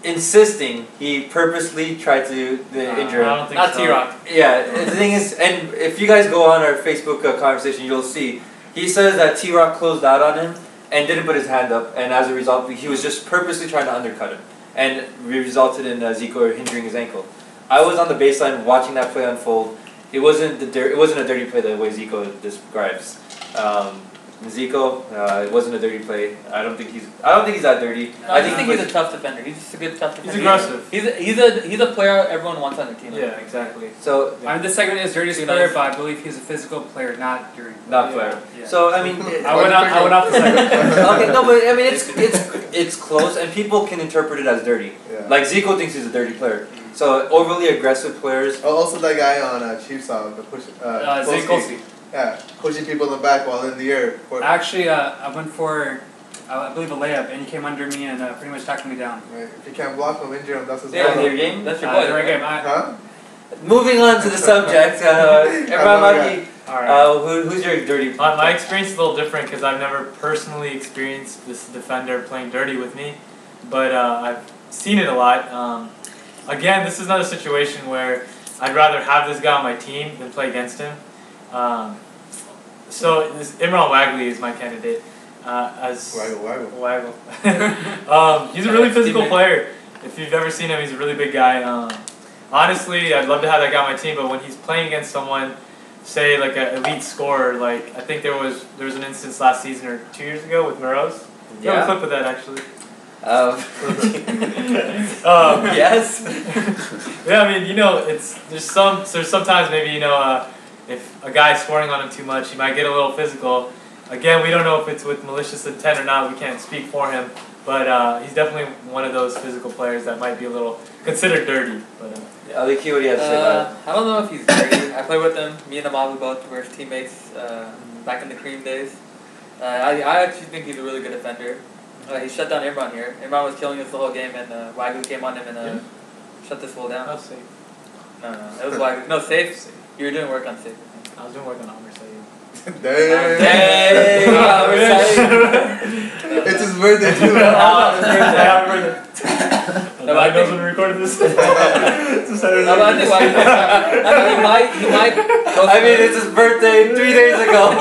insisting he purposely tried to injure him. I don't think Not so. T-Rock. Yeah, the thing is, and if you guys go on our Facebook conversation, you'll see he says that T-Rock closed out on him and didn't put his hand up, and as a result, he was just purposely trying to undercut him, and it resulted in Zico injuring his ankle. I was on the baseline watching that play unfold. It wasn't a dirty play the way Zico describes. Zico, it wasn't a dirty play. I don't think he's that dirty. No, I just think he's a tough defender. He's just a good tough defender. He's aggressive. He's a player everyone wants on their team. Yeah, exactly. So I mean, this segment is dirtiest player, but I believe he's a physical player, not dirty. not player. Yeah. So I mean, I went off the segment. okay, no, but I mean it's close, and people can interpret it as dirty. Yeah. Like Zico thinks he's a dirty player. So overly aggressive players. Oh, also that guy on Chiefs the push. Kolsky. Yeah, pushing people in the back while in the air. Actually, I went for, I believe, a layup, and he came under me and pretty much tackled me down. Right. If you can't block him, injure him. That's his Yeah, That's problem. your game. That's your boy. Right game. Huh? Moving on to the subject, Imran Maki, Alright. who's your dirty? My experience is a little different because I've never personally experienced this defender playing dirty with me, but I've seen it a lot. Again, this is another situation where I'd rather have this guy on my team than play against him. So Imran Wagley is my candidate. Waggle. He's a really physical player. If you've ever seen him, he's a really big guy. Honestly, I'd love to have that guy on my team, but when he's playing against someone, say like an elite scorer, like I think there was an instance last season or 2 years ago with Moroz. You have a clip of that actually. Yes. Yeah, I mean, there's sometimes maybe if a guy's scoring on him too much, he might get a little physical. Again, we don't know if it's with malicious intent or not. We can't speak for him, but he's definitely one of those physical players that might be a little considered dirty. But Aliki, what do you have to say about it? I don't know if he's dirty. I played with him. Me and Amalu both were teammates back in the Cream days. I actually think he's a really good defender. He shut down Imran here. Imran was killing us the whole game, and Wagyu came on him and shut this fool down. I'll say. No, it was Wagyu. No, safe. You were doing work on safe. I was doing work on Amr Saeed. Damn. It's his birthday too. Nobody knows when we recorded this. No, but I think Wagyu, he might. I mean, it's his birthday 3 days ago.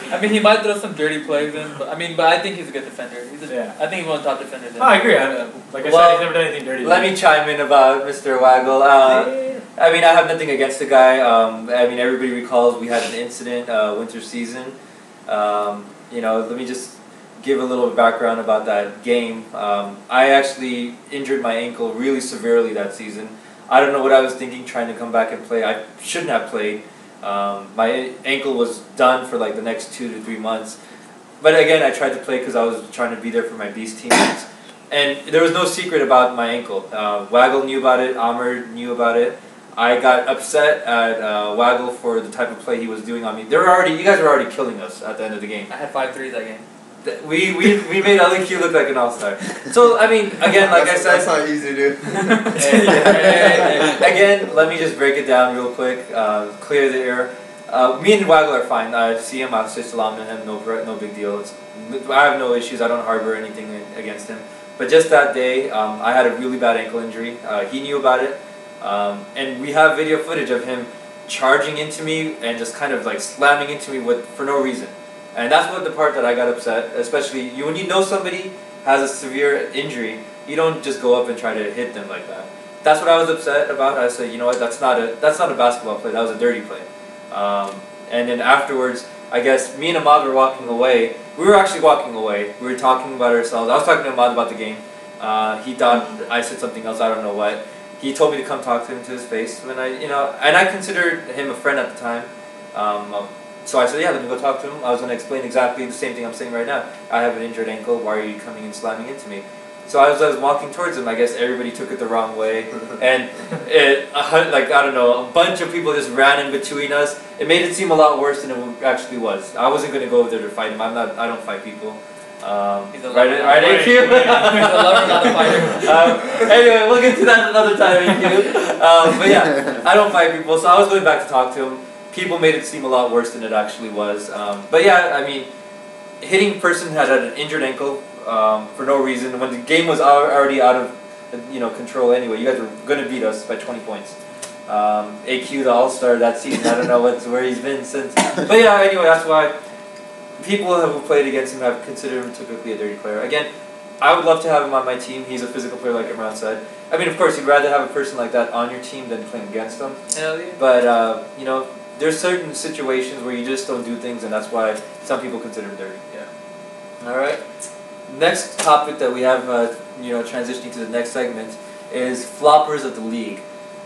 I mean, he might throw some dirty plays in, but I think he's a good defender. I think he's one of the top defenders. Oh, I agree. Like I said, he's never done anything dirty. Let me chime in about Mr. Waggle. I mean, I have nothing against the guy. I mean, everybody recalls we had an incident winter season. Let me just give a little background about that game. I actually injured my ankle really severely that season. I don't know what I was thinking trying to come back and play. I shouldn't have played. My ankle was done for like the next 2 to 3 months. But again, I tried to play because I was trying to be there for my Beast teammates. And there was no secret about my ankle. Waggle knew about it. Amr knew about it. I got upset at Waggle for the type of play he was doing on me. You guys were already killing us at the end of the game. I had 5 threes that game. We made LEQ look like an all-star. So I mean, again, like I said, that's not easy to do. again, let me just break it down real quick. Clear the air. Me and Waggle are fine. I see him. I'll say salam to him. No big deal. I have no issues. I don't harbor anything against him. But just that day, I had a really bad ankle injury. He knew about it, and we have video footage of him charging into me and just kind of like slamming into me for no reason. And that's what the part that I got upset. Especially when you know somebody has a severe injury, you don't just go up and try to hit them like that. That's what I was upset about. I said, you know what, that's not a basketball play. That was a dirty play. And then afterwards, I guess me and Ahmad were walking away. We were actually walking away. We were talking about ourselves. I was talking to Ahmad about the game. He thought I said something else. I don't know what. He told me to come talk to him to his face. And I considered him a friend at the time. So I said, yeah, let me go talk to him. I was going to explain exactly the same thing I'm saying right now. I have an injured ankle. Why are you coming and slamming into me? So as I was walking towards him, I guess everybody took it the wrong way, and I don't know, a bunch of people just ran in between us. It made it seem a lot worse than it actually was. I wasn't going to go over there to fight him. I don't fight people. He's a Right, AQ? He's a lover, not a fighter. Anyway, we'll get to that another time, AQ. But yeah, I don't fight people, so I was going back to talk to him. People made it seem a lot worse than it actually was. But yeah, I mean, hitting a person that had an injured ankle for no reason, when the game was already out of control anyway. You guys were going to beat us by 20 points. AQ, the all-star that season, I don't know where he's been since. But yeah, anyway, that's why people who played against him have considered him typically a dirty player. Again, I would love to have him on my team. He's a physical player, like Imran said. I mean, of course, you'd rather have a person like that on your team than playing against them. Hell yeah. But, there's certain situations where you just don't do things, and that's why some people consider him dirty. Yeah. All right. Next topic that we have, transitioning to the next segment, is floppers of the league.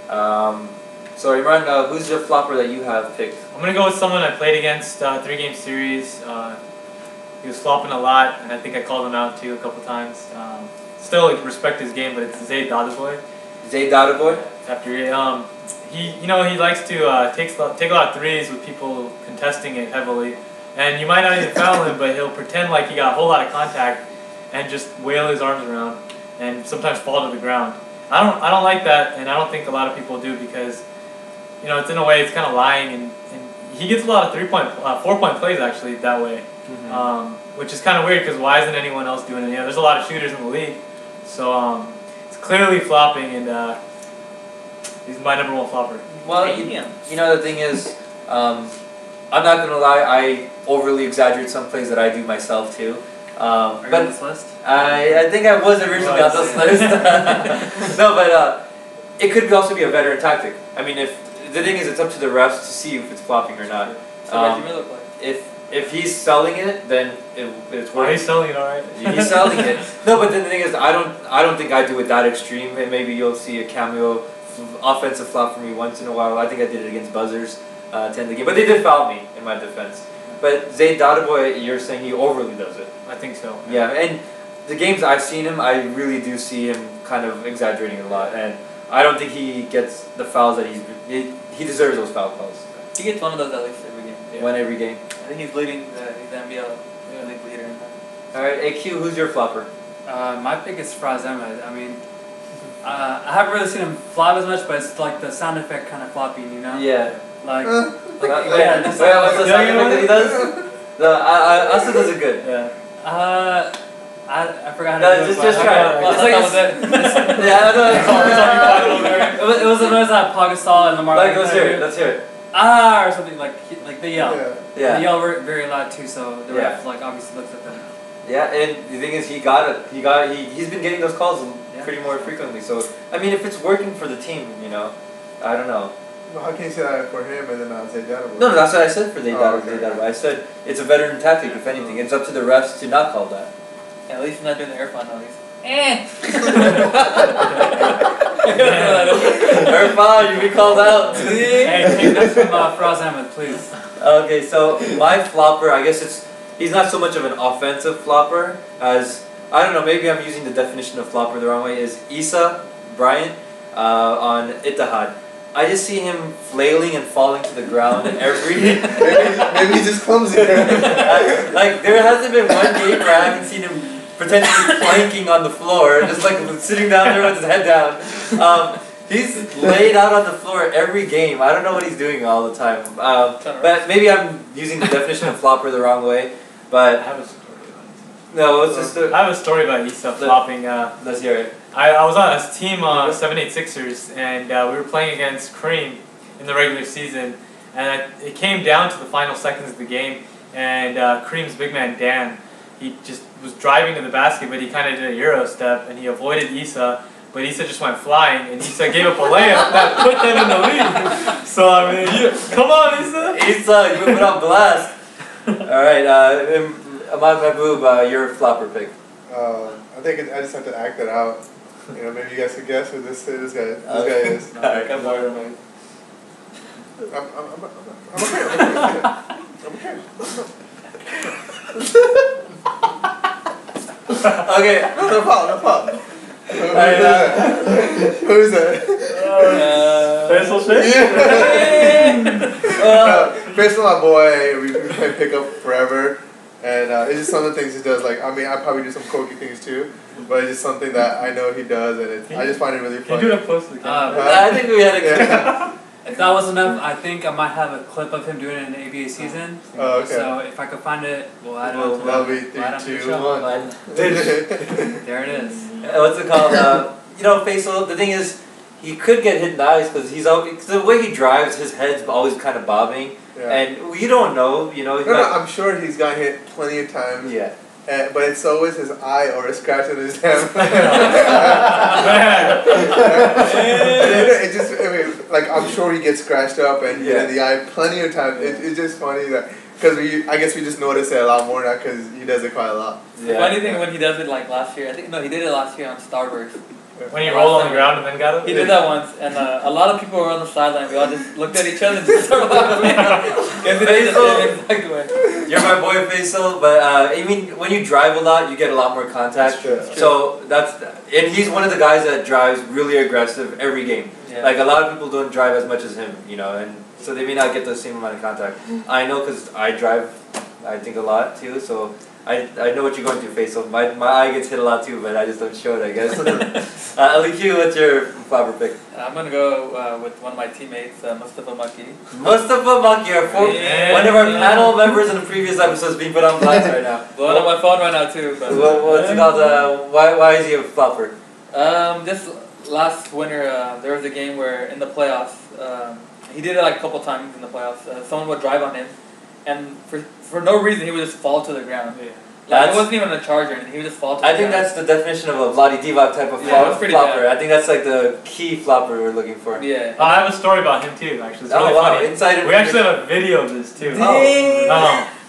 So Imran, who's your flopper that you have picked? I'm gonna go with someone I played against 3-game series. He was flopping a lot, and I think I called him out too a couple times. Still respect his game, but it's Zayd Dadaboy. Zayd Dadaboy? After he likes to take a lot of threes with people contesting it heavily, and you might not even foul him, but he'll pretend like he got a whole lot of contact and just wail his arms around and sometimes fall to the ground. I don't like that, and I don't think a lot of people do because it's in a way it's kind of lying, and he gets a lot of 4-point plays actually that way, which is kind of weird because why isn't anyone else doing it? There's a lot of shooters in the league, so it's clearly flopping, and he's my number one flopper. Well, the thing is, I'm not gonna lie, I overly exaggerate some plays that I do myself too. Are you on this list? I think I was originally on this list. No, but it could also be a veteran tactic. I mean, the thing is, it's up to the refs to see if it's flopping or not. So what do you look like? If he's selling it, then it's working. He's selling it, alright. He's selling it. No, but then the thing is, I don't think I do it that extreme. And maybe you'll see a cameo offensive flop for me once in a while. I think I did it against buzzers to end the game, but they did foul me in my defense. But Zayd Dadaboy, you're saying he overly does it. I think so. Yeah, and the games I've seen him, I really do see him kind of exaggerating a lot, and I don't think he gets the fouls that he deserves those foul calls. He gets one of those at least every game. Yeah. One every game. I think he's leading he's the MBL league leader in that. All right, AQ, who's your flopper? My pick is Faraz Ahmed. I mean, I haven't really seen him flop as much, but it's like the sound effect kind of flopping, Yeah. Like, What's the just sound effect that he does? Asa does it good. Yeah. I forgot how No, to do it. just try it. It's like Yeah, no. it was the noise that Pagasol and Lamar. Let's hear it. Let's hear it. Or something like they yell. Yeah. They yell very loud too, so the ref obviously looks at them. Yeah, and the thing is, he's been getting those calls pretty more frequently. So I mean, if it's working for the team, I don't know. Well, how can you say that for him and then not say Dadaboy? No, that's what I said for Zayd okay. Dadaboy. I said it's a veteran tactic. If anything, it's up to the refs to not call that. Yeah, at least he's not doing the Irfan at least. Irfan, you be called out. Hey, take that from Faraz Ahmed, please. Okay, so my flopper, I guess he's not so much of an offensive flopper as, I don't know, maybe I'm using the definition of flopper the wrong way, is Issa Bryant on Ittihad. I just see him flailing and falling to the ground every. maybe he's just clumsy. Like there hasn't been one game where I haven't seen him potentially planking on the floor, just like sitting down there with his head down. He's laid out on the floor every game. I don't know what he's doing all the time. But maybe I'm using the definition of flopper the wrong way. I But have a story about it. no, it's just I have a story about Issa flopping. let's hear it. I was on a team 786ers and we were playing against Cream in the regular season, and it came down to the final seconds of the game, and Cream's big man Dan, he just was driving to the basket, but he kind of did a Euro step and he avoided Issa, but Issa just went flying and Issa gave up a layup that put them in the lead. So I mean, come on Issa! Issa, you put it on blast. All right, Ahmad Mahboob, your flopper pick. I think I just have to act it out. You know, maybe you guys could guess who this guy is. Alright, Come on, man. I'm okay. I'm okay. Okay. No problem. Who's that? Faisal Sheikh? Faisal, my boy, we play pickup forever. And it's just some of the things he does. Like, I mean, I probably do some quirky things too, but it's just something that I know he does, and I just find it really Can funny. you do it close to the camera? I think we had a If that was enough, I think I might have a clip of him doing it in the ABA season. Oh, okay. So if I could find it, we'll add it Well, on to That'll be we'll add it 3, to 2, the show. 1. There it is. What's it called? You know, Faisal, the thing is, he could get hit in the eyes because the way he drives, his head's always kind of bobbing. Yeah. And you don't know, you know. No, I'm sure he's got hit plenty of times. Yeah. But it's always his eye or a scratch in his hand. It just, I mean, like, I'm sure he gets scratched up and hit in the eye plenty of times. It's just funny that, because I guess we just notice it a lot more now because he does it quite a lot. The funny thing when he does it like last year, he did it last year on Starburst. When you roll on the ground and then got it? He did that once, and a lot of people were on the sideline. We all just looked at each other and just started laughing. Because he did the same exact way. You're my boy Faisal, but I mean, when you drive a lot, you get a lot more contact. True. So and he's one of the guys that drives really aggressive every game. Yeah. Like a lot of people don't drive as much as him, you know, and so they may not get the same amount of contact. I know because I drive, I think a lot too, so I know what you're going through, Faisal. My eye gets hit a lot too, but I just don't show it, I guess. LQ, what's your flopper pick? I'm gonna go with one of my teammates, Mustafa Maki. Mustafa Maki, one of our panel members in the previous episodes being put on blast right now. Blowing up my phone right now too. But What's it called? Why is he a flopper? just last winter, there was a game where in the playoffs, he did it like a couple times in the playoffs. Someone would drive on him, and for no reason he would just fall to the ground. Yeah. Like it wasn't even a charge or anything. He would just fall to the I ground. think that's the definition of a Vladi Divac type of Yeah, it was pretty flopper. bad. I think that's like the key flopper we're looking for. Yeah. I have a story about him too, actually. It's Oh really wow, funny. inside We actually have a video of this too. Dang.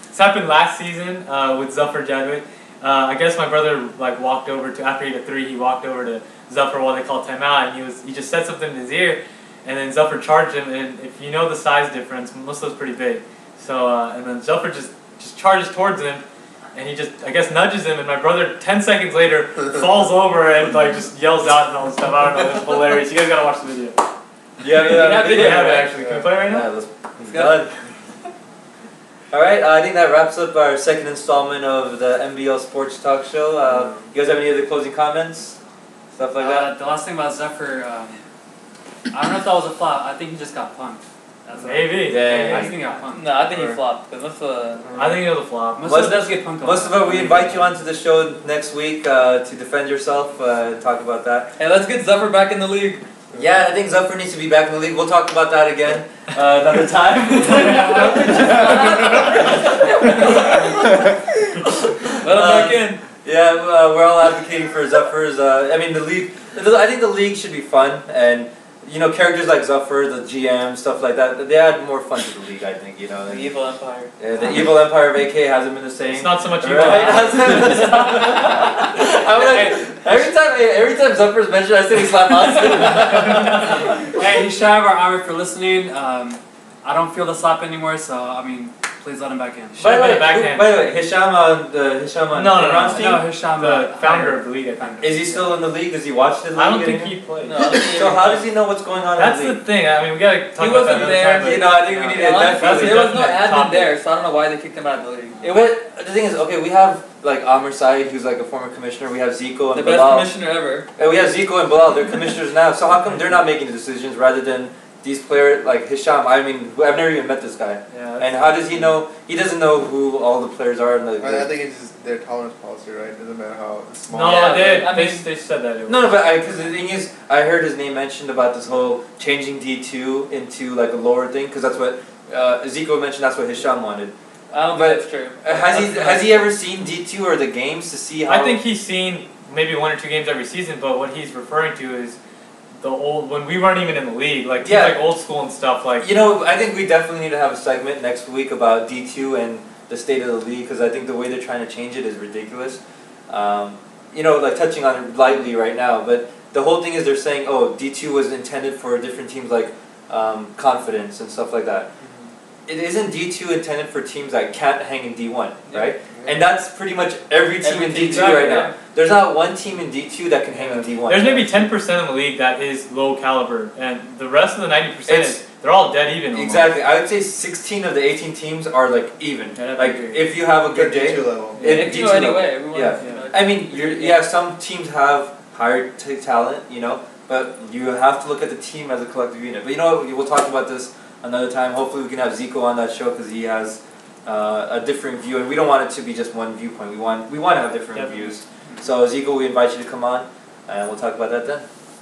This happened last season with Zafar Jadwit. I guess my brother walked over to, after he hit a 3, he walked over to Zafar while they called timeout, and he just said something in his ear, and then Zafar charged him, and if you know the size difference, Mustafa's pretty big. So and then Zafar just charges towards him, and he just, I guess, nudges him, and my brother 10 seconds later falls over and like just yells out and all this stuff. I don't know, it's hilarious. You guys gotta watch the video. Yeah, We have it actually. Can we play it right now? Yeah, let's done. Alright, I think that wraps up our second installment of the MBL Sports Talk Show. You guys have any other closing comments? Stuff like that? The last thing about Zephyr, I don't know if that was a flop. I think he just got punked. That's Maybe. Yeah. I just think he got punked. No, I think he flopped. Cause Mustafa. I think it'll flop. Mustafa does get punked a lot. Mustafa, we invite you onto the show next week to defend yourself, talk about that. Hey, let's get Zephyr back in the league. Yeah, I think Zafar needs to be back in the league. We'll talk about that again another time. Let him back in. Yeah, we're all advocating for Zafar's. I mean, the league. I think the league should be fun, and you know, characters like Zafar, the GM, stuff like that. They add more fun to the league. I think, you know. The evil empire. Yeah, the evil empire of AK hasn't been the same. It's not so much evil. Right? I'm like, every time Zafar's mentioned, I say we slap us. Hey, Hisham or Amir for listening. I don't feel the slap anymore, so I mean, Please let him back in. By the way, backhand. Hisham on No, Imran's team. No, Hisham, The founder of the league, I think. Is he still in the league? Does he watch the league? I don't think anymore? he played. No, I don't think So how does he know what's going on That's in the the league? thing. I mean, we gotta talk He about that wasn't another there. time. You know, I think we need to Honestly, definitely. there was no definite admin topic. there, so I don't know why they kicked him out of the league. The thing is, okay, we have like Amr Saeed, who's like a former commissioner. We have Zico and The best Bilal. commissioner ever. And we have Zico and Bilal. They're commissioners now. So how come they're not making the decisions rather than these players like Hisham? I mean, I've never even met this guy. Yeah, And how does he know? He doesn't know who all the players are. And I think it's just their tolerance policy, right? It doesn't matter how small. no, Yeah, they, I mean- they said that. It was. No, but because the thing is, I heard his name mentioned about this whole changing D2 into like a lower thing, because that's what Zico mentioned. That's what Hisham wanted. I don't But think that's true. Has he ever seen D2 or the games to see how? I think he's seen maybe 1 or 2 games every season, but what he's referring to is the old when we weren't even in the league, like Yeah. like old school and stuff. Like You know, I think we definitely need to have a segment next week about D2 and the state of the league, because I think the way they're trying to change it is ridiculous. You know, like touching on it lightly right now, but the whole thing is they're saying, oh, D2 was intended for different teams like Confidence and stuff like that. It isn't D2 intended for teams that can't hang in D1, right? And that's pretty much every team in D2 exactly, right now. yeah. There's not one team in D2 that can hang in D1. there's maybe 10% of the league that is low caliber, and the rest of the 90% It's- they're all dead even. almost. Exactly. I would say 16 of the 18 teams are like even. Yeah, that'd Like be great. if you have a good day. D2 level. in It can D2 go level. anyway. Everyone, Yeah. you know, I mean, some teams have higher talent, you know, but you have to look at the team as a collective unit. But you know what? We'll talk about this another time. Hopefully, we can have Zico on that show because he has a different view, and we don't want it to be just one viewpoint. We want to have different Definitely. views. So Zico, we invite you to come on, and we'll talk about that then.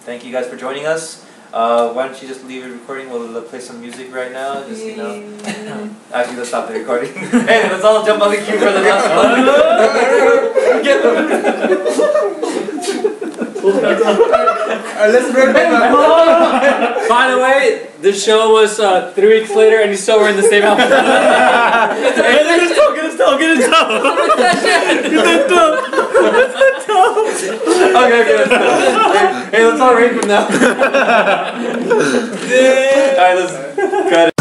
Thank you guys for joining us. Why don't you just leave it recording? We'll play some music right now. Just actually, let's stop the recording. Hey, let's all jump on the queue for the last one. Get them. Let's bring back. By the way, the show was 3 weeks later, and he's still wearing the same outfit. Get his toe! Get his toe! Get his toe! Okay, let's go. Hey, let's all rate from now. Alright, let's cut it.